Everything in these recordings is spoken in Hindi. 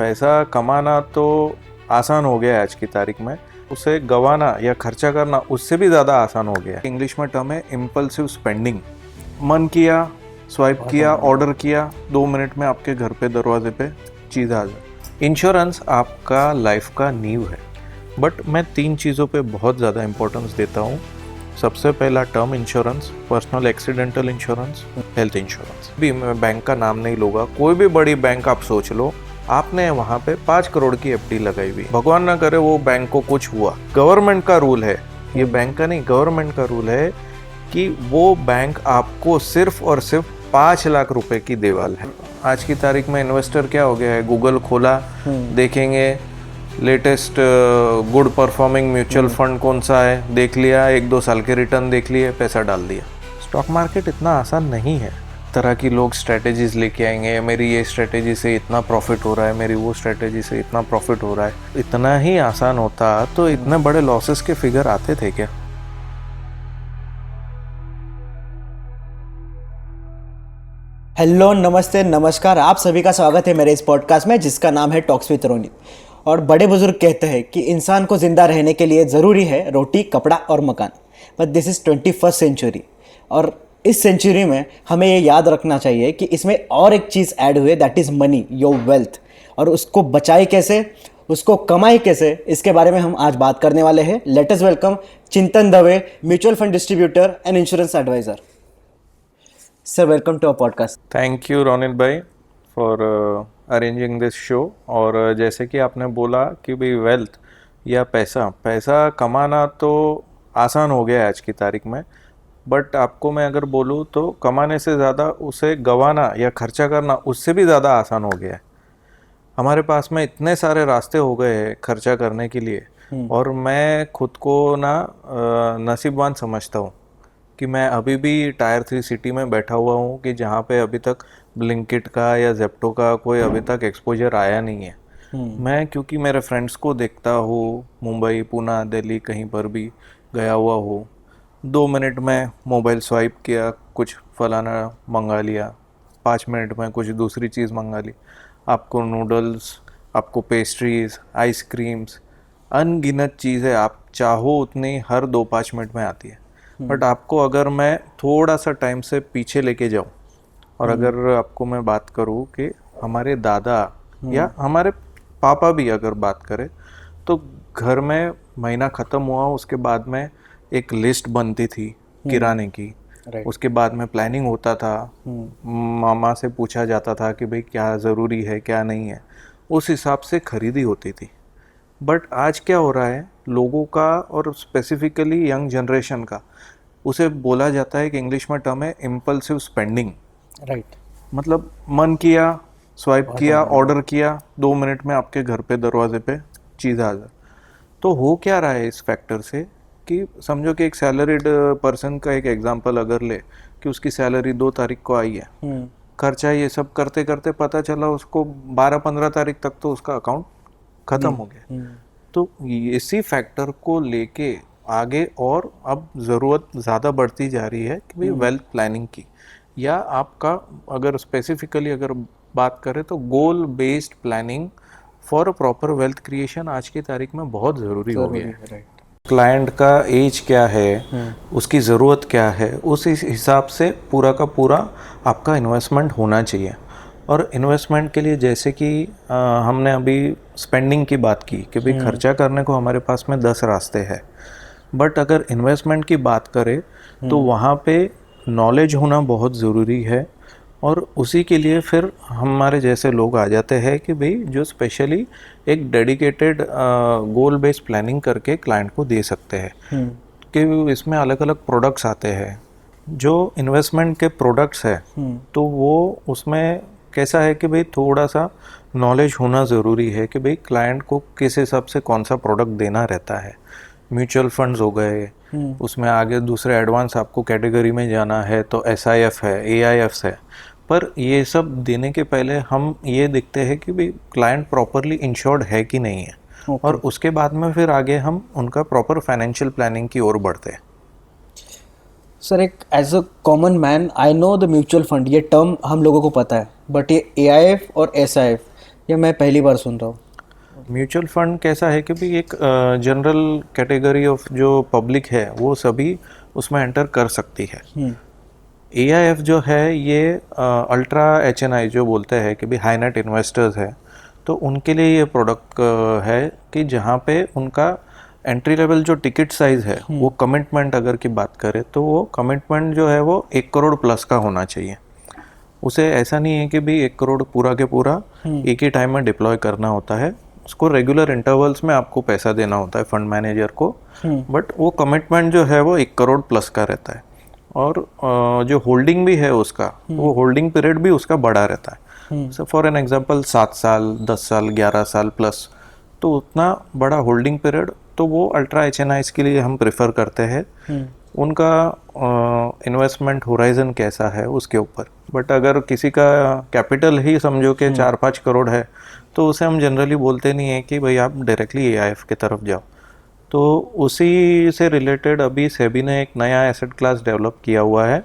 पैसा कमाना तो आसान हो गया है आज की तारीख में, उसे गंवाना या खर्चा करना उससे भी ज़्यादा आसान हो गया है। इंग्लिश में टर्म है इम्पल्सिव स्पेंडिंग। मन किया, स्वाइप किया, ऑर्डर किया, 2 मिनट में आपके घर पे दरवाजे पे चीज़ आ जाए। इंश्योरेंस आपका लाइफ का नींव है, बट मैं 3 चीज़ों पे बहुत ज़्यादा इंपॉर्टेंस देता हूँ। सबसे पहला term insurance, personal accidental insurance, health insurance. भी मैं बैंक का नाम नहीं लूँगा, कोई भी बड़ी बैंक आप सोच लो, आपने वहाँ पे 5 करोड़ की एफडी लगाई हुई, भगवान ना करे वो बैंक को कुछ हुआ, गवर्नमेंट का रूल है, ये बैंक का नहीं गवर्नमेंट का रूल है कि वो बैंक आपको सिर्फ और सिर्फ 5 लाख रुपए की देवाल है। आज की तारीख में इन्वेस्टर क्या हो गया है, गूगल खोला, देखेंगे latest good performing mutual fund कौन सा है, देख लिया, 1-2 साल के रिटर्न देख लिए, पैसा डाल दिया। स्टॉक मार्केट इतना आसान नहीं है। तरह की लोग स्ट्रेटेजीज लेके आएंगे, मेरी ये स्ट्रेटेजी से इतना प्रॉफिट हो रहा है, मेरी वो स्ट्रेटेजी से इतना प्रॉफिट हो रहा है। इतना ही आसान होता तो इतने बड़े लॉसेस के फिगर आते थे क्या? हेलो, नमस्ते, नमस्कार। आप सभी का स्वागत है मेरे इस पॉडकास्ट में जिसका नाम है टॉक्स विद रोनित। और बड़े बुजुर्ग कहते हैं कि इंसान को ज़िंदा रहने के लिए ज़रूरी है रोटी, कपड़ा और मकान। But this is 21st century, और इस सेंचुरी में हमें ये याद रखना चाहिए कि इसमें और एक चीज़ ऐड हुई है, that is money, your wealth. और उसको बचाए कैसे, उसको कमाए कैसे, इसके बारे में हम आज बात करने वाले हैं। Late us welcome Chintan Dave, mutual fund distributor and insurance advisor. Sir, welcome to our podcast. Thank you Ronit भाई फॉर अरेंजिंग दिस शो। और जैसे कि आपने बोला कि भाई वेल्थ या पैसा कमाना तो आसान हो गया है आज की तारीख में, बट आपको मैं अगर बोलूँ तो कमाने से ज़्यादा उसे गंवाना या खर्चा करना उससे भी ज़्यादा आसान हो गया है। हमारे पास में इतने सारे रास्ते हो गए हैं खर्चा करने के लिए, और मैं खुद को ना नसीबवान समझता हूँ कि मैं अभी भी टायर 3 सिटी में बैठा हुआ हूँ कि जहाँ पे अभी तक ब्लिंकिट का या जेप्टो का कोई अभी तक एक्सपोजर आया नहीं है। मैं क्योंकि मेरे फ्रेंड्स को देखता हूँ, मुंबई, पुणे, दिल्ली कहीं पर भी गया हुआ हूँ, 2 मिनट में मोबाइल स्वाइप किया, कुछ फलाना मंगा लिया, 5 मिनट में कुछ दूसरी चीज़ मंगा ली। आपको नूडल्स, आपको पेस्ट्रीज, आइसक्रीम्स, अनगिनत चीज़ें आप चाहो उतनी हर 2-5 मिनट में आती है। बट आपको अगर मैं थोड़ा सा टाइम से पीछे लेके जाऊँ और अगर आपको मैं बात करूँ कि हमारे दादा या हमारे पापा भी अगर बात करें तो घर में महीना ख़त्म हुआ उसके बाद में एक लिस्ट बनती थी किराने की, उसके बाद में प्लानिंग होता था, मामा से पूछा जाता था कि भाई क्या ज़रूरी है क्या नहीं है, उस हिसाब से खरीदी होती थी। बट आज क्या हो रहा है, लोगों का और स्पेसिफिकली यंग जनरेशन का, उसे बोला जाता है कि इंग्लिश में टर्म है इम्पल्सिव स्पेंडिंग। राइट। मतलब मन किया, स्वाइप किया, ऑर्डर किया, 2 मिनट में आपके घर पे दरवाजे पे चीज़ आ जाए। तो हो क्या रहा है इस फैक्टर से कि समझो कि एक सैलरीड पर्सन का एक एग्जांपल अगर ले कि उसकी सैलरी 2 तारीख को आई है, खर्चा ये सब करते करते पता चला उसको 12-15 तारीख तक तो उसका अकाउंट ख़त्म हो गया। तो इसी फैक्टर को लेके आगे और अब ज़रूरत ज़्यादा बढ़ती जा रही है कि भाई वेल्थ प्लानिंग की, या आपका अगर स्पेसिफिकली अगर बात करें तो गोल based planning for a proper wealth creation आज की तारीख में बहुत ज़रूरी हो गया है। क्लाइंट का एज क्या है, उसकी ज़रूरत क्या है, उस हिसाब से पूरा का पूरा आपका इन्वेस्टमेंट होना चाहिए। और इन्वेस्टमेंट के लिए जैसे कि हमने अभी स्पेंडिंग की बात की कि भाई खर्चा करने को हमारे पास में 10 रास्ते हैं, बट अगर इन्वेस्टमेंट की बात करें तो वहाँ पे नॉलेज होना बहुत ज़रूरी है। और उसी के लिए फिर हमारे जैसे लोग आ जाते हैं कि भाई जो स्पेशली एक डेडिकेटेड गोल बेस्ड प्लानिंग करके क्लाइंट को दे सकते हैं कि इसमें अलग अलग प्रोडक्ट्स आते हैं। जो इन्वेस्टमेंट के प्रोडक्ट्स है तो वो उसमें कैसा है कि भाई थोड़ा सा नॉलेज होना ज़रूरी है कि भाई क्लाइंट को किस हिसाब से कौन सा प्रोडक्ट देना रहता है। म्यूचुअल फंड्स हो गए, उसमें आगे दूसरे एडवांस आपको कैटेगरी में जाना है तो SIF है, AIFs है, पर ये सब देने के पहले हम ये देखते हैं कि भाई क्लाइंट प्रॉपरली इंश्योर्ड है कि नहीं है, और उसके बाद में फिर आगे हम उनका प्रॉपर फाइनेंशियल प्लानिंग की ओर बढ़ते हैं। सर, एक as a common man I know the mutual fund, ये टर्म हम लोगों को पता है, बट ये AIF और SIF या मैं पहली बार सुन रहा हूँ? म्यूचुअल फंड कैसा है कि भी एक जनरल कैटेगरी ऑफ जो पब्लिक है वो सभी उसमें एंटर कर सकती है। AIF जो है ये अल्ट्रा HNI जो बोलते हैं कि भी हाई नेट इन्वेस्टर्स है, तो उनके लिए ये प्रोडक्ट है कि जहाँ पे उनका एंट्री लेवल जो टिकट साइज है वो कमिटमेंट अगर की बात करें तो वो कमिटमेंट जो है वो 1 करोड़ प्लस का होना चाहिए। उसे ऐसा नहीं है कि भी 1 करोड़ पूरा के पूरा एक ही टाइम में डिप्लॉय करना होता है, उसको रेगुलर इंटरवल्स में आपको पैसा देना होता है फंड मैनेजर को, बट वो कमिटमेंट जो है वो 1 करोड़ प्लस का रहता है। और जो होल्डिंग भी है उसका, वो होल्डिंग पीरियड भी उसका बड़ा रहता है। सो फॉर एन एग्जांपल 7 साल, 10 साल, 11 साल प्लस, तो उतना बड़ा होल्डिंग पीरियड तो वो अल्ट्रा HNIs के लिए हम प्रेफर करते हैं। उनका इन्वेस्टमेंट होराइजन कैसा है उसके ऊपर। बट अगर किसी का कैपिटल ही समझो कि 4-5 करोड़ है तो उसे हम जनरली बोलते नहीं है कि भाई आप डायरेक्टली AIF की तरफ जाओ। तो उसी से रिलेटेड अभी सेबी ने एक नया एसेट क्लास डेवलप किया हुआ है,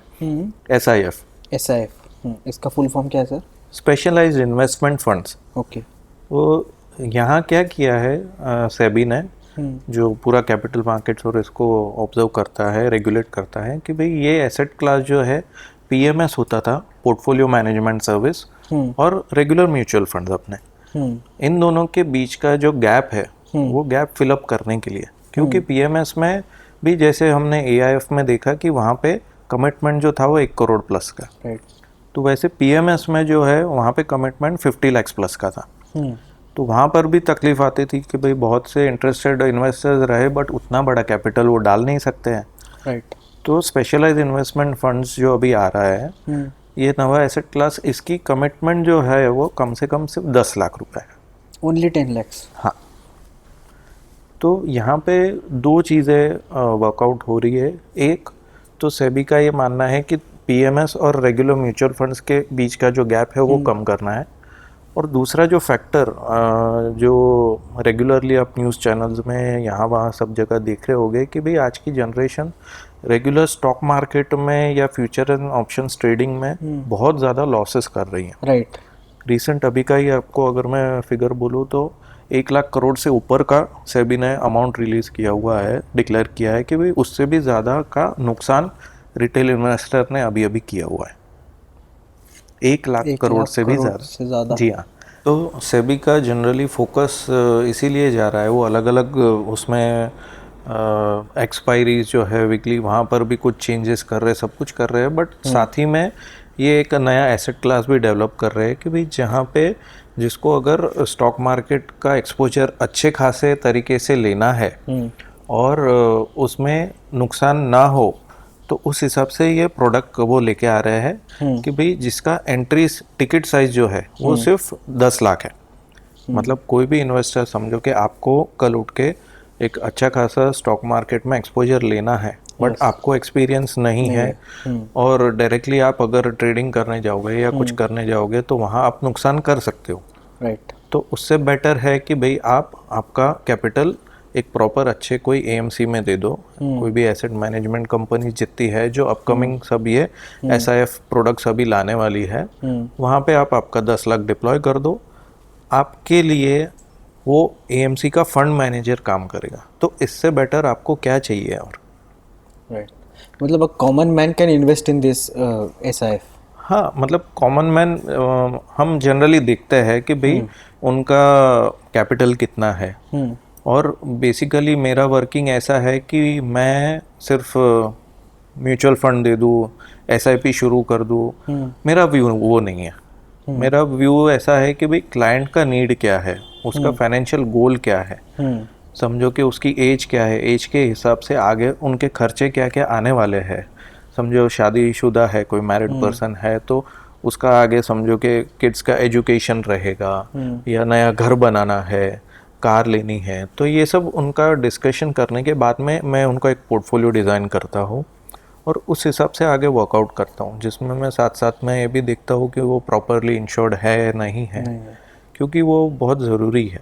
SIF। SIF, इसका फुल फॉर्म क्या है sir? Specialised investment funds. Okay. वो यहाँ क्या किया है सेबी ने, जो पूरा कैपिटल मार्केट्स और इसको ऑब्जर्व करता है, रेगुलेट करता है, कि भाई ये एसेट क्लास जो है PMS होता था, पोर्टफोलियो मैनेजमेंट सर्विस, और रेगुलर म्यूचुअल फंड्स अपने, इन दोनों के बीच का जो गैप है वो गैप फिलअप करने के लिए, क्योंकि PMS में भी जैसे हमने AIF में देखा कि वहाँ पे कमिटमेंट जो था वो 1 करोड़ प्लस का, तो वैसे PMS में जो है वहाँ पे कमिटमेंट 50 लाख प्लस का था। तो वहाँ पर भी तकलीफ आती थी कि भाई बहुत से इंटरेस्टेड इन्वेस्टर्स रहे बट उतना बड़ा कैपिटल वो डाल नहीं सकते हैं। तो स्पेशलाइज्ड इन्वेस्टमेंट फंड्स जो अभी आ रहा है, ये नवा एसेट क्लास, इसकी कमिटमेंट जो है वो कम से कम सिर्फ 10 लाख रुपए है। Only 10 lakhs? हाँ। तो यहाँ पे दो चीज़ें वर्कआउट हो रही है। एक तो सेबी का ये मानना है कि PMS और रेगुलर म्यूचुअल फंड्स के बीच का जो गैप है वो कम करना है। और दूसरा जो फैक्टर जो रेगुलरली आप न्यूज़ चैनल्स में यहाँ वहाँ सब जगह देख रहे होंगे कि भाई आज की जनरेशन रेगुलर स्टॉक मार्केट में या फ्यूचर एंड ऑप्शंस ट्रेडिंग में बहुत ज़्यादा लॉसेस कर रही हैं। राइट। रिसेंट अभी का ही आपको अगर मैं फिगर बोलूँ तो 1 लाख करोड़ से ऊपर का सेबी ने अमाउंट रिलीज़ किया हुआ है, डिक्लेयर किया है कि भाई उससे भी ज़्यादा का नुकसान रिटेल इन्वेस्टर ने अभी अभी किया हुआ है, 1 लाख करोड़ से भी ज़्यादा। जी हाँ। तो सेबी का जनरली फोकस इसीलिए जा रहा है, वो अलग अलग उसमें एक्सपायरीज जो है वीकली वहाँ पर भी कुछ चेंजेस कर रहे हैं, सब कुछ कर रहे हैं, बट साथ ही में ये एक नया एसेट क्लास भी डेवलप कर रहे हैं कि भाई जहाँ पे जिसको अगर स्टॉक मार्केट का एक्सपोजर अच्छे खासे तरीके से लेना है और उसमें नुकसान ना हो, तो उस हिसाब से ये प्रोडक्ट वो लेके आ रहे हैं कि भाई जिसका एंट्री टिकट साइज जो है वो सिर्फ 10 लाख है। मतलब कोई भी इन्वेस्टर समझो कि आपको कल उठ के एक अच्छा खासा स्टॉक मार्केट में एक्सपोजर लेना है, बट आपको एक्सपीरियंस नहीं है और डायरेक्टली आप अगर ट्रेडिंग करने जाओगे या कुछ करने जाओगे तो वहाँ आप नुकसान कर सकते हो। राइट। तो उससे बेटर है कि भाई आप आपका कैपिटल एक प्रॉपर अच्छे कोई AMC में दे दो, कोई भी एसेट मैनेजमेंट कंपनी जितनी है जो अपकमिंग सब ये SIF प्रोडक्ट्स अभी लाने वाली है, वहाँ पे आप आपका 10 लाख डिप्लॉय कर दो, आपके लिए वो AMC का फंड मैनेजर काम करेगा। तो इससे बेटर आपको क्या चाहिए? और राइट, मतलब अ common man can invest in this SIF? हाँ, मतलब कॉमन मैन हम जनरली देखते हैं कि भाई उनका कैपिटल कितना है, और बेसिकली मेरा वर्किंग ऐसा है कि मैं सिर्फ म्यूचुअल फंड दे दूँ, SIP शुरू कर दूँ, मेरा व्यू वो नहीं है। मेरा व्यू ऐसा है कि भाई क्लाइंट का नीड क्या है, उसका फाइनेंशियल गोल क्या है, समझो कि उसकी एज क्या है, एज के हिसाब से आगे उनके खर्चे क्या क्या आने वाले हैं। समझो शादीशुदा है, कोई मैरिड पर्सन है तो उसका आगे समझो कि किड्स का एजुकेशन रहेगा, या नया घर बनाना है, कार लेनी है, तो ये सब उनका डिस्कशन करने के बाद में मैं उनका एक पोर्टफोलियो डिज़ाइन करता हूँ और उस हिसाब से आगे वर्कआउट करता हूँ, जिसमें मैं साथ साथ में ये भी देखता हूँ कि वो प्रॉपरली इंश्योर्ड है नहीं है, क्योंकि वो बहुत ज़रूरी है।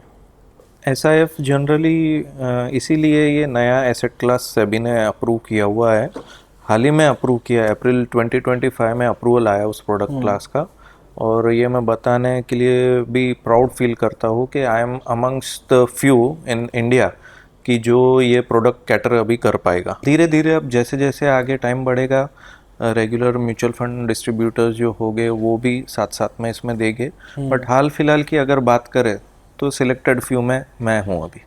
SIF जनरली इसीलिए ये नया एसेट क्लास सेबी ने अप्रूव किया हुआ है, हाल ही में अप्रूव किया, अप्रैल 2025 में अप्रूवल आया उस प्रोडक्ट क्लास का। और ये मैं बताने के लिए भी प्राउड फील करता हूँ कि I am amongst the few in India कि जो ये प्रोडक्ट कैटर अभी कर पाएगा। धीरे धीरे अब जैसे जैसे आगे टाइम बढ़ेगा रेगुलर म्यूचुअल फंड डिस्ट्रीब्यूटर्स जो हो गए वो भी साथ साथ में इसमें देंगे। बट हाल फिलहाल की अगर बात करें तो सिलेक्टेड फ्यू में मैं हूँ अभी।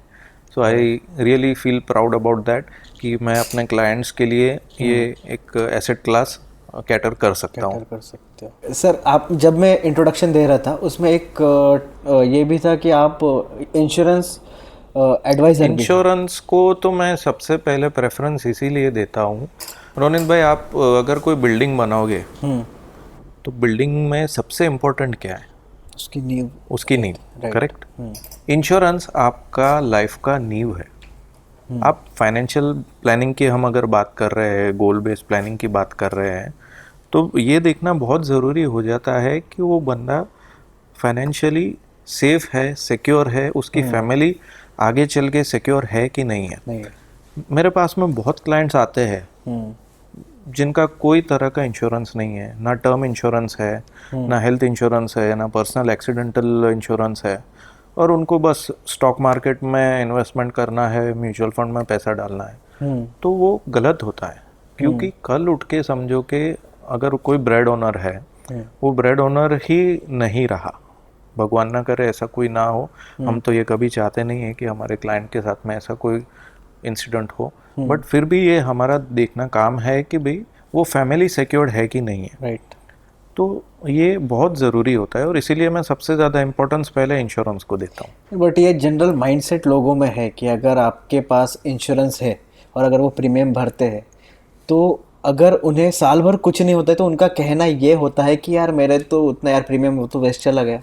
So I really feel proud about that कि मैं अपने क्लाइंट्स के लिए ये एक एसेट क्लास कैटर कर सकता हूँ। कर सकते हो सर। आप जब मैं इंट्रोडक्शन दे रहा था उसमें एक ये भी था कि आप इंश्योरेंस एडवाइजर भी हैं। इंश्योरेंस को तो मैं सबसे पहले प्रेफरेंस इसीलिए देता हूँ रोनित भाई, आप अगर कोई बिल्डिंग बनाओगे तो बिल्डिंग में सबसे इम्पोर्टेंट क्या है? उसकी नींव। उसकी नींव, करेक्ट। इंश्योरेंस आपका लाइफ का नींव है। आप फाइनेंशियल प्लानिंग की हम अगर बात कर रहे हैं, गोल बेस्ड प्लानिंग की बात कर रहे हैं, तो ये देखना बहुत ज़रूरी हो जाता है कि वो बंदा फाइनेंशियली सेफ है, सिक्योर है, उसकी फैमिली आगे चल के सिक्योर है कि नहीं है। नहीं। मेरे पास में बहुत क्लाइंट्स आते हैं जिनका कोई तरह का इंश्योरेंस नहीं है, ना टर्म इंश्योरेंस है, ना हेल्थ इंश्योरेंस है, ना पर्सनल एक्सीडेंटल इंश्योरेंस है, और उनको बस स्टॉक मार्केट में इन्वेस्टमेंट करना है, म्यूचुअल फंड में पैसा डालना है। तो वो गलत होता है, क्योंकि कल उठ के समझो कि अगर कोई ब्रेड ओनर है, वो ब्रेड ओनर ही नहीं रहा, भगवान ना करे ऐसा कोई ना हो, हम तो ये कभी चाहते नहीं है कि हमारे क्लाइंट के साथ में ऐसा कोई इंसिडेंट हो, बट फिर भी ये हमारा देखना काम है कि भाई वो फैमिली सिक्योर्ड है कि नहीं है। राइट। तो ये बहुत ज़रूरी होता है और इसीलिए मैं सबसे ज़्यादा इम्पोर्टेंस पहले इंश्योरेंस को देता हूँ। बट ये जनरल माइंडसेट लोगों में है कि अगर आपके पास इंश्योरेंस है और अगर वो प्रीमियम भरते हैं तो अगर उन्हें साल भर कुछ नहीं होता है तो उनका कहना ये होता है कि यार मेरे तो उतना यार प्रीमियम वो तो वेस्ट चला गया।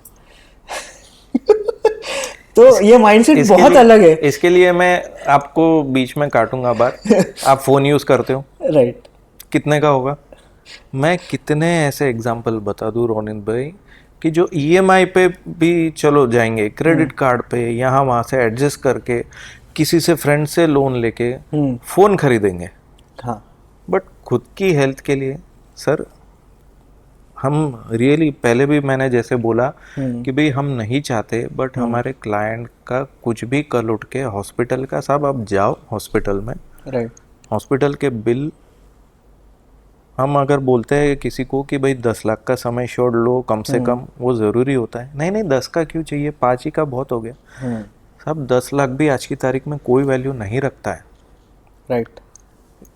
तो ये माइंडसेट बहुत अलग है। इसके लिए मैं आपको बीच में काटूंगा बात। आप फ़ोन यूज़ करते हो, राइट। कितने का होगा? मैं कितने ऐसे एग्जाम्पल बता दूं रोनित भाई कि जो ईएमआई पे भी चलो जाएंगे, क्रेडिट कार्ड पे यहाँ वहाँ से एडजस्ट करके किसी से फ्रेंड से लोन लेके फ़ोन खरीदेंगे। हाँ। बट खुद की हेल्थ के लिए सर हम रियली, पहले भी मैंने जैसे बोला कि भाई हम नहीं चाहते, बट हमारे क्लाइंट का कुछ भी कल उठ के हॉस्पिटल का, साहब आप जाओ हॉस्पिटल में, राइट। हॉस्पिटल के बिल, हम अगर बोलते हैं किसी को कि भाई 10 लाख का समय छोड़ लो कम से कम, वो ज़रूरी होता है, नहीं नहीं 10 का क्यों चाहिए, 5 ही का बहुत हो गया। साहब 10 लाख भी आज की तारीख में कोई वैल्यू नहीं रखता है। राइट।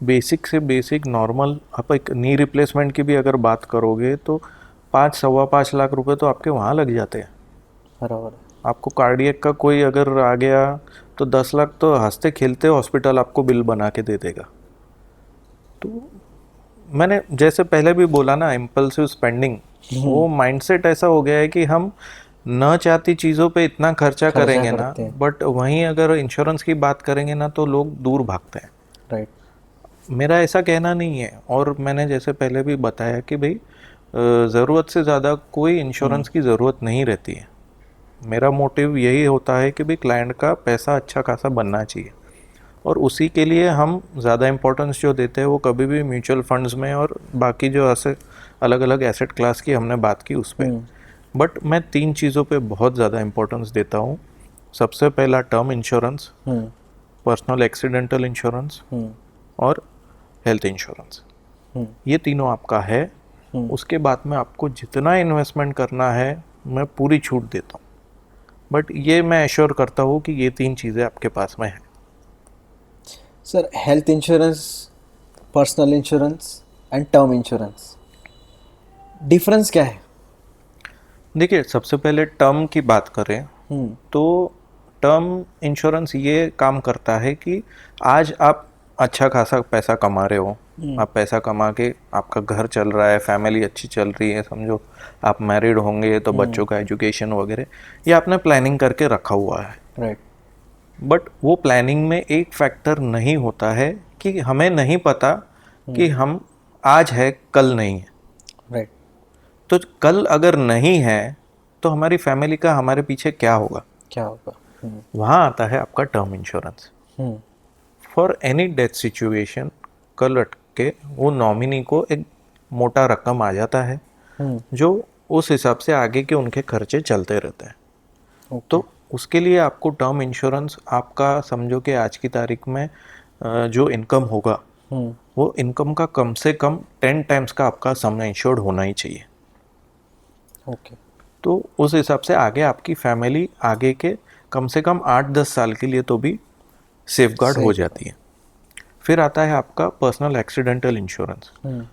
बेसिक से बेसिक नॉर्मल आप एक नी रिप्लेसमेंट की भी अगर बात करोगे तो 5-5.25 लाख रुपए तो आपके वहाँ लग जाते हैं। बराबर। आपको कार्डियक का कोई अगर आ गया तो 10 लाख तो हंसते खेलते हॉस्पिटल आपको बिल बना के दे देगा। तो मैंने जैसे पहले भी बोला ना, इम्पल्सिव स्पेंडिंग, वो माइंडसेट ऐसा हो गया है कि हम न चाहती चीज़ों पे इतना खर्चा करेंगे ना, बट वहीं अगर इंश्योरेंस की बात करेंगे ना तो लोग दूर भागते हैं। राइट। मेरा ऐसा कहना नहीं है, और मैंने जैसे पहले भी बताया कि भाई ज़रूरत से ज़्यादा कोई इंश्योरेंस की ज़रूरत नहीं रहती है। मेरा मोटिव यही होता है कि भाई क्लाइंट का पैसा अच्छा खासा बनना चाहिए, और उसी के लिए हम ज़्यादा इम्पोर्टेंस जो देते हैं वो कभी भी म्यूचुअल फंड्स में और बाकी जो ऐसे अलग अलग एसेट क्लास की हमने बात की उस पर। बट मैं 3 चीज़ों पे बहुत ज़्यादा इम्पोर्टेंस देता हूँ। सबसे पहला term insurance, personal accidental insurance और हेल्थ इंश्योरेंस। ये तीनों आपका है। उसके बाद में आपको जितना इन्वेस्टमेंट करना है मैं पूरी छूट देता हूँ, बट ये मैं एश्योर करता हूँ कि ये 3 चीज़ें आपके पास में है। Sir health insurance, personal insurance and term insurance, difference क्या है? देखिए सबसे पहले टर्म की बात करें तो टर्म इंश्योरेंस ये काम करता है कि आज आप अच्छा खासा पैसा कमा रहे हो, आप पैसा कमा के आपका घर चल रहा है, फैमिली अच्छी चल रही है, समझो आप मैरिड होंगे तो बच्चों का एजुकेशन वगैरह ये आपने प्लानिंग करके रखा हुआ है। राइट। बट वो प्लानिंग में एक फैक्टर नहीं होता है कि हमें नहीं पता कि हम आज है कल नहीं है। राइट। तो कल अगर नहीं है तो हमारी फैमिली का हमारे पीछे क्या होगा? क्या होगा? वहाँ आता है आपका term insurance. For any death situation कल अट के वो नॉमिनी को एक मोटा रकम आ जाता है जो उस हिसाब से आगे के उनके खर्चे चलते रहते हैं। ओके। तो उसके लिए आपको टर्म इंश्योरेंस आपका समझो कि आज की तारीख में जो इनकम होगा वो इनकम का कम से कम 10 टाइम्स का आपका सम इंश्योर्ड होना ही चाहिए। ओके। तो उस हिसाब से आगे आपकी फैमिली आगे के कम से कम 8-10 साल के लिए तो भी सेफ गार्ड सही हो बात। जाती है। फिर आता है आपका पर्सनल एक्सीडेंटल इंश्योरेंस। हम्म।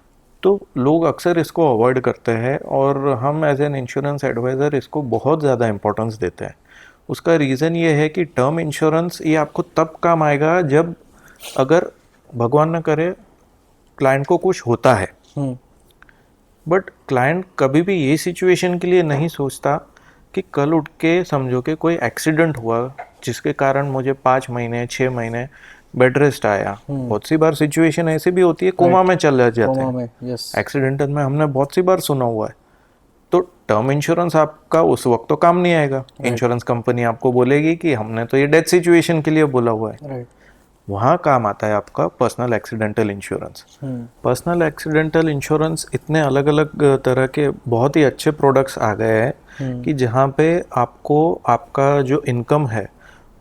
तो लोग अक्सर इसको अवॉइड करते हैं और हम एज एन इंश्योरेंस एडवाइज़र इसको बहुत ज़्यादा इंपॉर्टेंस देते हैं। उसका रीज़न ये है कि टर्म इंश्योरेंस ये आपको तब काम आएगा जब अगर भगवान न करे क्लाइंट को कुछ होता है, बट क्लाइंट कभी भी ये सिचुएशन के लिए नहीं सोचता कि कल उठ के समझो कि कोई एक्सीडेंट हुआ जिसके कारण मुझे 5 महीने 6 महीने बेड रेस्ट आया। बहुत सी बार सिचुएशन ऐसी भी होती है कोमा में चल जाते कोमा हैं में, यस। एक्सीडेंटल में, हमने बहुत सी बार सुना हुआ है। तो टर्म इंश्योरेंस आपका उस वक्त तो काम नहीं आएगा। इंश्योरेंस कंपनी आपको बोलेगी कि हमने तो ये डेथ सिचुएशन के लिए बोला हुआ है। राइट। वहाँ काम आता है आपका personal accidental insurance. Personal accidental insurance इतने अलग अलग तरह के बहुत ही अच्छे प्रोडक्ट्स आ गए हैं कि जहाँ पे आपको आपका जो इनकम है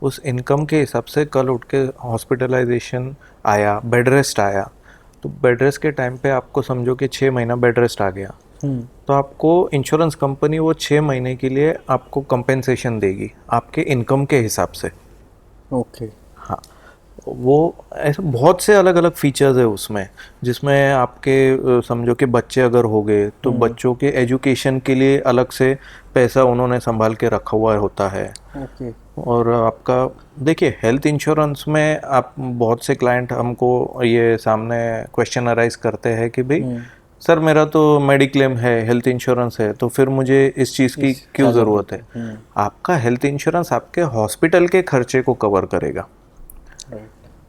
उस इनकम के हिसाब से कल उठ के हॉस्पिटलाइजेशन आया, बेड रेस्ट आया, तो बेड रेस्ट के टाइम पे आपको समझो कि 6 महीना बेड रेस्ट आ गया, तो आपको इंश्योरेंस कंपनी वो 6 महीने के लिए आपको कंपेंसेशन देगी आपके इनकम के हिसाब से। ओके। हाँ, वो ऐसे बहुत से अलग अलग फीचर्स है उसमें, जिसमें आपके समझो कि बच्चे अगर हो गए तो बच्चों के एजुकेशन के लिए अलग से पैसा उन्होंने संभाल के रखा हुआ होता है। ओके। और आपका देखिए हेल्थ इंश्योरेंस में आप बहुत से क्लाइंट हमको ये सामने क्वेश्चन अराइज करते हैं कि भाई सर मेरा तो मेडिक्लेम है, हेल्थ इंश्योरेंस है, तो फिर मुझे इस चीज़ की क्यों ज़रूरत है? आपका हेल्थ इंश्योरेंस आपके हॉस्पिटल के खर्चे को कवर करेगा,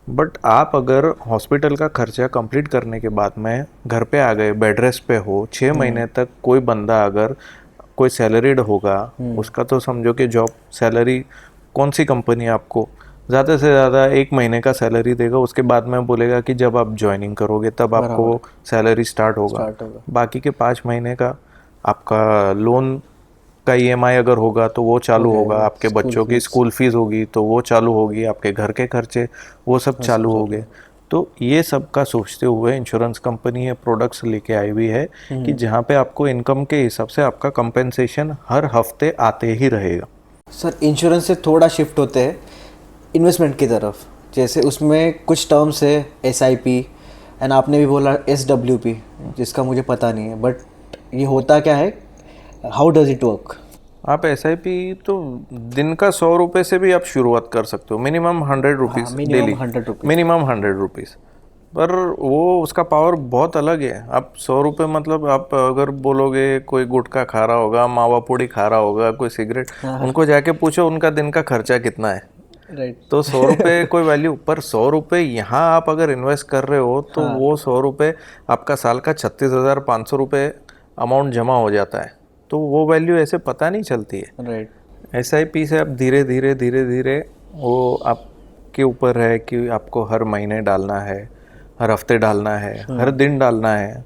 बट आप अगर हॉस्पिटल का खर्चा कंप्लीट करने के बाद में घर पे आ गए, बेड रेस्ट पे हो, 6 महीने तक कोई बंदा अगर कोई सैलरीड होगा, उसका तो समझो कि जॉब सैलरी कौन सी कंपनी आपको ज़्यादा से ज़्यादा 1 महीने का सैलरी देगा, उसके बाद में बोलेगा कि जब आप ज्वाइनिंग करोगे तब आपको सैलरी स्टार्ट होगा। बाकी के 5 महीने का आपका लोन का ईएमआई अगर होगा तो वो चालू होगा, आपके बच्चों की स्कूल फीस होगी तो वो चालू होगी, आपके घर के खर्चे वो सब चालू हो गए। तो ये सब का सोचते हुए इंश्योरेंस कंपनी ये प्रोडक्ट्स लेके आई हुई है कि जहाँ पे आपको इनकम के हिसाब से आपका कंपेंसेशन हर हफ्ते आते ही रहेगा। सर इंश्योरेंस से थोड़ा शिफ्ट होते हैं इन्वेस्टमेंट की तरफ, जैसे उसमें कुछ टर्म्स है एसआईपी एंड आपने भी बोला एसडब्ल्यूपी, जिसका मुझे पता नहीं है, बट ये होता क्या है, हाउ डज इट वर्क? आप एसआईपी तो दिन का 100 रुपये से भी आप शुरुआत कर सकते हो, minimum 100 rupees daily, minimum 100 rupees, पर वो उसका पावर बहुत अलग है। आप 100 रुपये मतलब आप अगर बोलोगे कोई गुटखा खा रहा होगा, मावा पूड़ी खा रहा होगा, कोई सिगरेट, उनको जाके पूछो उनका दिन का खर्चा कितना है। राइट। तो 100 रुपये कोई वैल्यू, पर 100 रुपये यहाँ आप अगर इन्वेस्ट कर रहे हो तो वो 100 रुपये आपका साल का 36,500 रुपये अमाउंट जमा हो जाता है, तो वो वैल्यू ऐसे पता नहीं चलती है। राइट। एसआईपी से आप धीरे धीरे धीरे धीरे वो आपके ऊपर है कि आपको हर महीने डालना है, हर हफ्ते डालना है, हर दिन डालना है,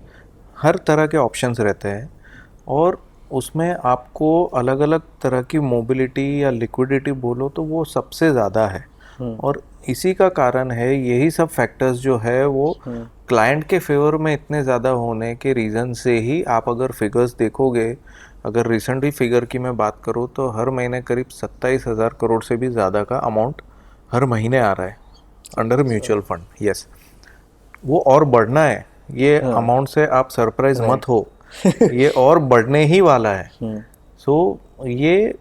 हर तरह के ऑप्शंस रहते हैं, और उसमें आपको अलग अलग तरह की मोबिलिटी या लिक्विडिटी बोलो तो वो सबसे ज़्यादा है। और इसी का कारण है, यही सब फैक्टर्स जो है वो क्लाइंट के फेवर में इतने ज़्यादा होने के रीज़न से ही आप अगर फिगर्स देखोगे, अगर रिसेंटली फिगर की मैं बात करूँ तो हर महीने करीब 27,000 करोड़ से भी ज़्यादा का अमाउंट हर महीने आ रहा है अंडर म्यूचुअल फंड। यस, वो और बढ़ना है, ये अमाउंट से आप सरप्राइज मत हो, ये और बढ़ने ही वाला है। सो ये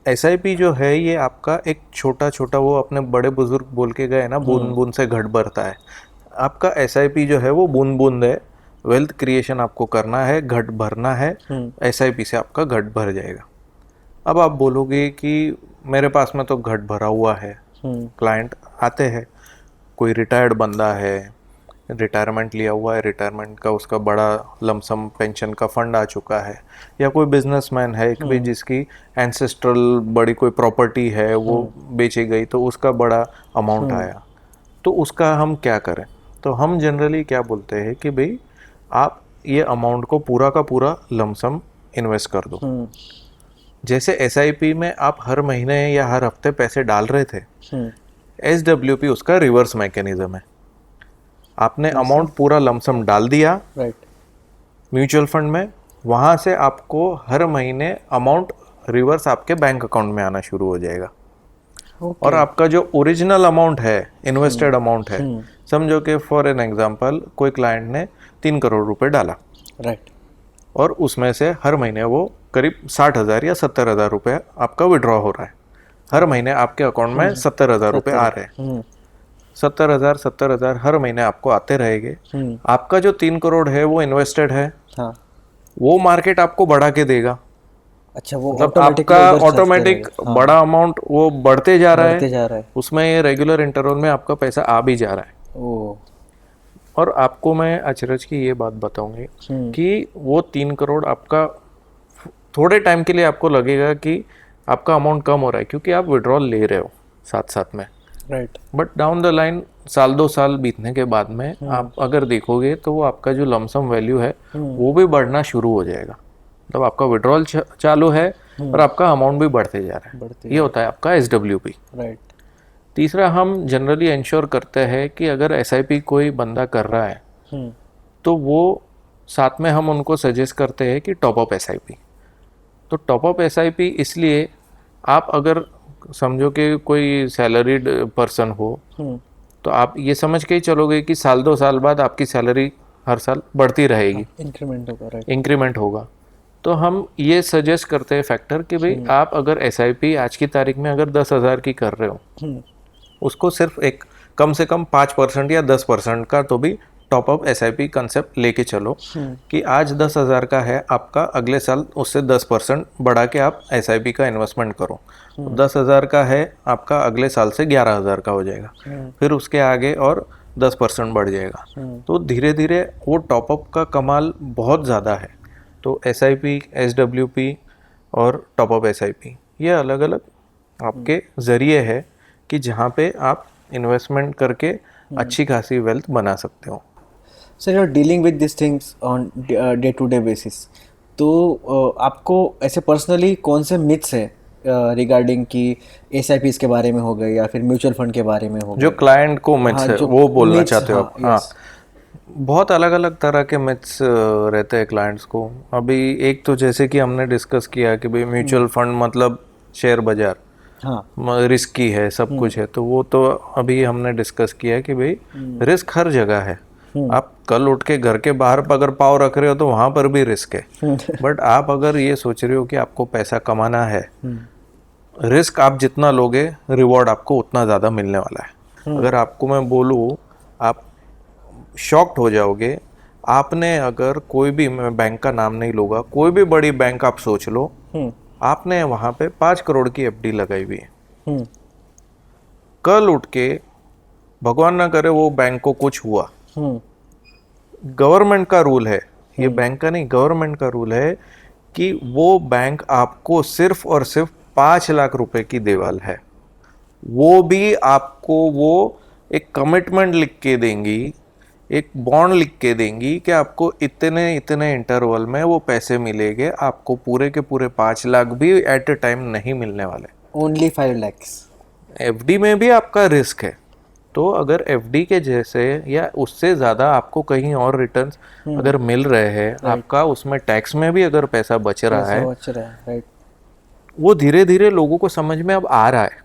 एसआईपी जो है ये आपका एक छोटा छोटा, वो अपने बड़े बुजुर्ग बोल के गए ना, बूंद बूंद से घट भरता है। आपका एसआईपी जो है वो बूंद बूंद है, वेल्थ क्रिएशन आपको करना है, घट भरना है, एसआईपी से आपका घट भर जाएगा। अब आप बोलोगे कि मेरे पास में तो घट भरा हुआ है, क्लाइंट आते हैं, कोई रिटायर्ड बंदा है, रिटायरमेंट लिया हुआ है, रिटायरमेंट का उसका बड़ा लमसम पेंशन का फंड आ चुका है, या कोई बिजनेसमैन है एक भी जिसकी एंसेस्ट्रल बड़ी कोई प्रॉपर्टी है वो बेची गई तो उसका बड़ा अमाउंट आया, तो उसका हम क्या करें? तो हम जनरली क्या बोलते हैं कि भाई आप ये अमाउंट को पूरा का पूरा लमसम इन्वेस्ट कर दो। जैसे SIP में आप हर महीने या हर हफ्ते पैसे डाल रहे थे, SWP उसका रिवर्स मैकेनिज्म है। आपने अमाउंट पूरा लमसम डाल दिया राइट। म्यूचुअल फंड में, वहाँ से आपको हर महीने अमाउंट रिवर्स आपके बैंक अकाउंट में आना शुरू हो जाएगा। और आपका जो ओरिजिनल अमाउंट है, इन्वेस्टेड अमाउंट है, समझो कि फॉर एन एग्जांपल कोई क्लाइंट ने 3 करोड़ रुपए डाला, राइट। और उसमें से हर महीने वो करीब 60,000 या 70,000 रुपये आपका विड्रॉ हो रहा है। हर महीने आपके अकाउंट में 70,000 रुपये आ रहे हैं। 70,000 हर महीने आपको आते रहेंगे। आपका जो 3 करोड़ है वो इन्वेस्टेड है, हाँ। वो मार्केट आपको बढ़ा के देगा। अच्छा, वो मतलब आपका ऑटोमेटिक बड़ा अमाउंट वो बढ़ते जा रहा है, उसमें ये रेगुलर इंटरवल में आपका पैसा आ भी जा रहा है। और आपको मैं अचरज की ये बात बताऊंगी कि वो 3 करोड़ आपका थोड़े टाइम के लिए आपको लगेगा कि आपका अमाउंट कम हो रहा है क्योंकि आप विड्रॉल ले रहे हो साथ साथ में, right. But down the line साल 2 साल बीतने के बाद में आप अगर देखोगे तो वो आपका जो लमसम वैल्यू है वो भी बढ़ना शुरू हो जाएगा। मतलब आपका विड्रॉल चालू है और आपका अमाउंट भी बढ़ते जा रहा है। ये होता है आपका SWP। राइट। तीसरा, हम जनरली इंश्योर करते हैं कि अगर SIP कोई बंदा कर रहा है तो वो साथ में हम उनको सजेस्ट करते हैं कि टॉप अप SIP। तो टॉप अप SIP इसलिए, आप अगर समझो कि कोई सैलरीड पर्सन हो तो आप ये समझ के ही चलोगे कि साल 2 साल बाद आपकी सैलरी हर साल बढ़ती रहेगी, इंक्रीमेंट होगा। राइट। इंक्रीमेंट होगा। तो हम ये सजेस्ट करते हैं फैक्टर कि भाई आप अगर SIP आज की तारीख में अगर 10,000 की कर रहे हो, उसको सिर्फ एक कम से कम 5% या 10% का तो भी टॉप अप SIP कंसेप्ट लेके चलो कि आज 10,000 का है आपका, अगले साल उससे 10% बढ़ा के आप SIP का इन्वेस्टमेंट करो। 10,000 का है आपका, अगले साल से 11,000 का हो जाएगा, फिर उसके आगे और 10% बढ़ जाएगा। तो धीरे धीरे वो टॉपअप का कमाल बहुत ज़्यादा है। तो SIP, SWP और टॉपअप SIP ये अलग अलग आपके ज़रिए है कि जहाँ पे आप इन्वेस्टमेंट करके अच्छी खासी वेल्थ बना सकते हो। Sir, you are dealing with this things on day to day basis, तो आपको ऐसे पर्सनली कौन से मिथ्स है रिगार्डिंग कि SIPs के बारे में हो गए या फिर म्यूचुअल फंड के बारे में हो गए, जो क्लाइंट को मिथ्स है वो बोलना चाहते हो आप? हाँ, बहुत अलग अलग तरह के मिथ्स रहते हैं क्लाइंट्स को। अभी एक तो जैसे कि हमने डिस्कस किया कि भाई म्यूचुअल फंड मतलब शेयर बाजार, हाँ, रिस्की है, सब कुछ है, तो वो तो अभी हमने डिस्कस किया कि भाई रिस्क हर जगह है। आप कल उठ के घर के बाहर अगर पाँव रख रहे हो तो वहां पर भी रिस्क है। बट आप अगर ये सोच रहे हो कि आपको पैसा कमाना है, रिस्क आप जितना लोगे रिवॉर्ड आपको उतना ज़्यादा मिलने वाला है। अगर आपको मैं बोलूँ, आप शॉक्ड हो जाओगे। आपने अगर कोई भी, मैं बैंक का नाम नहीं लूँगा, कोई भी बड़ी बैंक आप सोच लो, आपने वहाँ पे 5 करोड़ की FD लगाई हुई है। कल उठ के भगवान ना करे वो बैंक को कुछ हुआ, गवर्नमेंट का रूल है, ये बैंक का नहीं, गवर्नमेंट का रूल है कि वो बैंक आपको सिर्फ और सिर्फ 5 लाख रुपए की देवाल है। वो भी आपको वो एक कमिटमेंट लिख के देंगी, एक बॉन्ड लिख के देंगी कि आपको इतने इतने इंटरवल में वो पैसे मिलेंगे। आपको पूरे के पूरे 5 लाख भी एट ए टाइम नहीं मिलने वाले, ओनली 5 lakhs। FD में भी आपका रिस्क है। तो अगर FD के जैसे या उससे ज़्यादा आपको कहीं और रिटर्न्स अगर मिल रहे हैं, आपका उसमें टैक्स में भी अगर पैसा बच रहा है, राइट, वो धीरे धीरे लोगों को समझ में अब आ रहा है।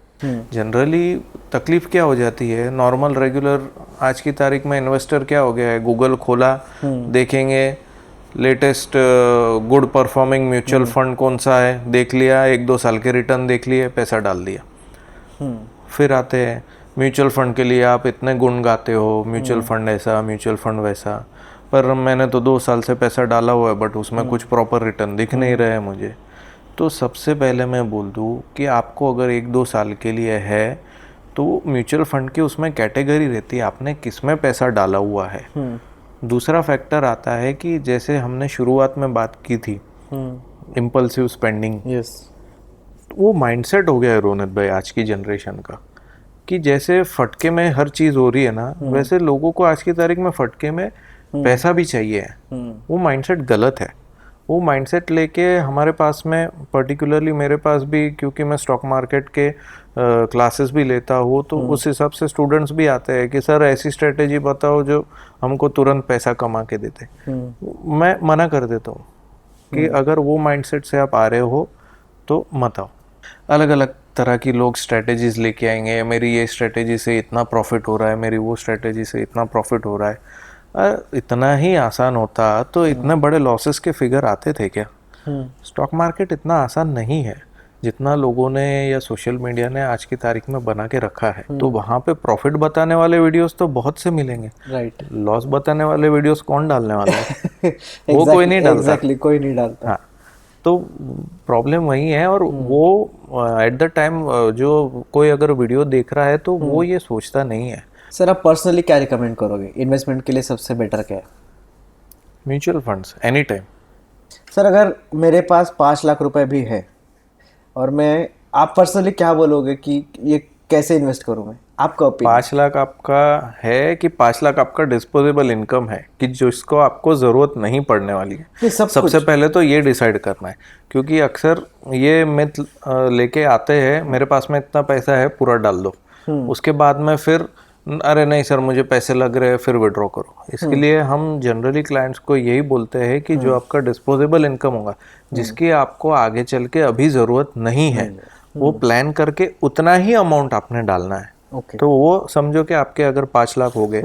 जनरली तकलीफ क्या हो जाती है, नॉर्मल रेगुलर आज की तारीख में इन्वेस्टर क्या हो गया है, गूगल खोला, देखेंगे latest good performing mutual fund कौन सा है, देख लिया, 1-2 साल के रिटर्न देख लिए, पैसा डाल दिया। फिर आते हैं म्यूचुअल फंड के लिए, आप इतने गुण गाते हो, म्यूचुअल फंड ऐसा, म्यूचुअल फंड वैसा, पर मैंने तो 2 साल से पैसा डाला हुआ है बट उसमें कुछ प्रॉपर रिटर्न दिख नहीं रहे हैं मुझे। तो सबसे पहले मैं बोल दूँ कि आपको अगर 1-2 साल के लिए है तो म्यूचुअल फंड की उसमें कैटेगरी रहती है, आपने किस में पैसा डाला हुआ है। दूसरा फैक्टर आता है कि जैसे हमने शुरुआत में बात की थी, इम्पल्सिव स्पेंडिंग, वो माइंडसेट हो गया है रोनित भाई आज की जनरेशन का, कि जैसे फटके में हर चीज़ हो रही है ना, वैसे लोगों को आज की तारीख में फटके में पैसा भी चाहिए है। वो माइंडसेट गलत है। वो माइंडसेट लेके हमारे पास में, पर्टिकुलरली मेरे पास भी, क्योंकि मैं स्टॉक मार्केट के क्लासेस भी लेता हूँ, तो उस हिसाब से स्टूडेंट्स भी आते हैं कि सर ऐसी स्ट्रेटेजी बताओ जो हमको तुरंत पैसा कमा के देते। मैं मना कर देता हूँ कि अगर वो माइंडसेट से आप आ रहे हो तो मत आओ। अलग अलग तरह की लोग स्ट्रेटेजीज लेके आएंगे, मेरी ये स्ट्रेटेजी से इतना प्रॉफिट हो रहा है, मेरी वो स्ट्रेटेजी से इतना प्रॉफिट हो रहा है। इतना ही आसान होता तो इतने बड़े लॉसेस के फिगर आते थे क्या? स्टॉक मार्केट इतना आसान नहीं है जितना लोगों ने या सोशल मीडिया ने आज की तारीख में बना के रखा है। तो वहाँ पे प्रॉफिट बताने वाले वीडियोस तो बहुत से मिलेंगे, राइट। लॉस बताने वाले वीडियोस कौन डालने वाला है? वो कोई नहीं डालता। एग्जैक्टली, कोई नहीं डालता। हाँ, तो प्रॉब्लम वही है। और वो एट द टाइम जो कोई अगर वीडियो देख रहा है तो वो ये सोचता नहीं है। सर, आप पर्सनली क्या रिकमेंड करोगे इन्वेस्टमेंट के लिए? सबसे बेटर क्या है? Mutual funds any time. Sir, अगर मेरे पास 5 लाख रुपए भी है और आप पर्सनली क्या बोलोगे कि ये कैसे इन्वेस्ट करूं मैं? आपका ओपिनियन। 5 लाख आपका है कि 5 लाख आपका डिस्पोजेबल इनकम है कि जिसको आपको ज़रूरत नहीं पड़ने वाली है? नहीं, सब सबसे पहले तो ये डिसाइड करना है, क्योंकि अक्सर ये मिथ लेके आते हैं मेरे पास में इतना पैसा है पूरा डाल दो, उसके बाद में फिर अरे नहीं सर मुझे पैसे लग रहे हैं, फिर विड्रॉ करो। इसके लिए हम जनरली क्लाइंट्स को यही बोलते हैं कि जो आपका डिस्पोजेबल इनकम होगा, जिसकी आपको आगे चल के अभी ज़रूरत नहीं है, वो प्लान करके उतना ही अमाउंट आपने डालना है। तो वो समझो कि आपके अगर 5 लाख हो गए,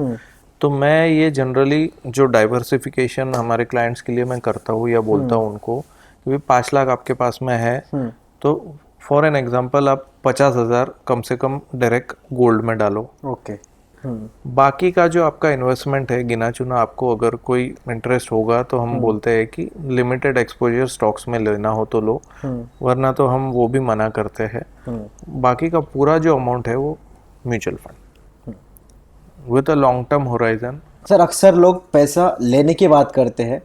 तो मैं ये जनरली जो डाइवर्सिफिकेशन हमारे क्लाइंट्स के लिए मैं करता हूँ या बोलता हूँ उनको, क्योंकि 5 लाख आपके पास में है तो फॉर एन एग्जांपल आप 50,000 कम से कम डायरेक्ट गोल्ड में डालो। ओके। बाकी का जो आपका इन्वेस्टमेंट है गिना चुना, आपको अगर कोई इंटरेस्ट होगा तो हम बोलते हैं कि लिमिटेड एक्सपोजर स्टॉक्स में लेना हो तो लो, वरना तो हम वो भी मना करते हैं। बाकी का पूरा जो अमाउंट है वो mutual fund with a long term horizon. Sir, अक्सर लोग पैसा लेने की बात करते हैं,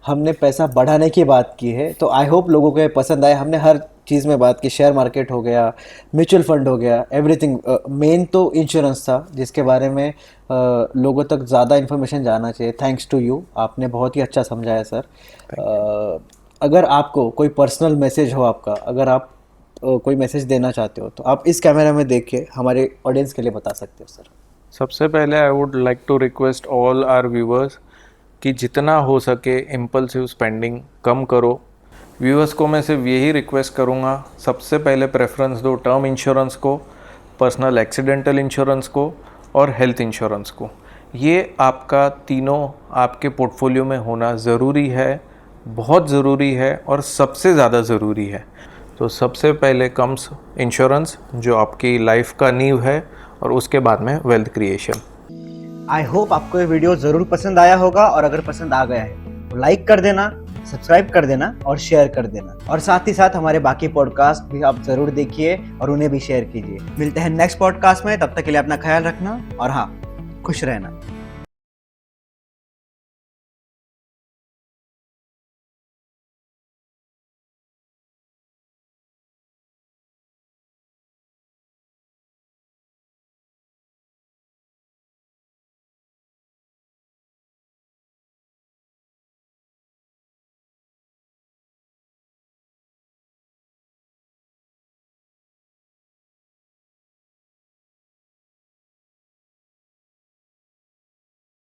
हमने पैसा बढ़ाने की बात की है, तो आई होप लोगों को ये पसंद आए। हमने हर चीज़ में बात की, शेयर मार्केट हो गया, म्यूचुअल फंड हो गया, एवरीथिंग। मेन तो इंश्योरेंस था जिसके बारे में लोगों तक ज़्यादा इन्फॉर्मेशन जाना चाहिए। थैंक्स टू यू, आपने बहुत ही अच्छा समझाया सर। अगर आपको कोई पर्सनल मैसेज हो आपका, अगर आप कोई मैसेज देना चाहते हो तो आप इस कैमरा में देख के हमारे ऑडियंस के लिए बता सकते हो सर। सबसे पहले I would like to request all our viewers कि जितना हो सके इम्पल्सिव स्पेंडिंग कम करो। व्यूअर्स को मैं सिर्फ यही रिक्वेस्ट करूँगा, सबसे पहले प्रेफरेंस दो टर्म इंश्योरेंस को, पर्सनल एक्सीडेंटल इंश्योरेंस को और हेल्थ इंश्योरेंस को। ये आपका तीनों आपके पोर्टफोलियो में होना ज़रूरी है, बहुत ज़रूरी है और सबसे ज़्यादा ज़रूरी है। तो सबसे पहले कम्स इंश्योरेंस जो आपकी लाइफ का नींव है, और उसके बाद में वेल्थ क्रिएशन। आई होप आपको ये वीडियो ज़रूर पसंद आया होगा, और अगर पसंद आ गया है तो लाइक कर देना, सब्सक्राइब कर देना और शेयर कर देना, और साथ ही साथ हमारे बाकी पॉडकास्ट भी आप ज़रूर देखिए और उन्हें भी शेयर कीजिए। मिलते हैं नेक्स्ट पॉडकास्ट में, तब तक के लिए अपना ख्याल रखना और हाँ, खुश रहना।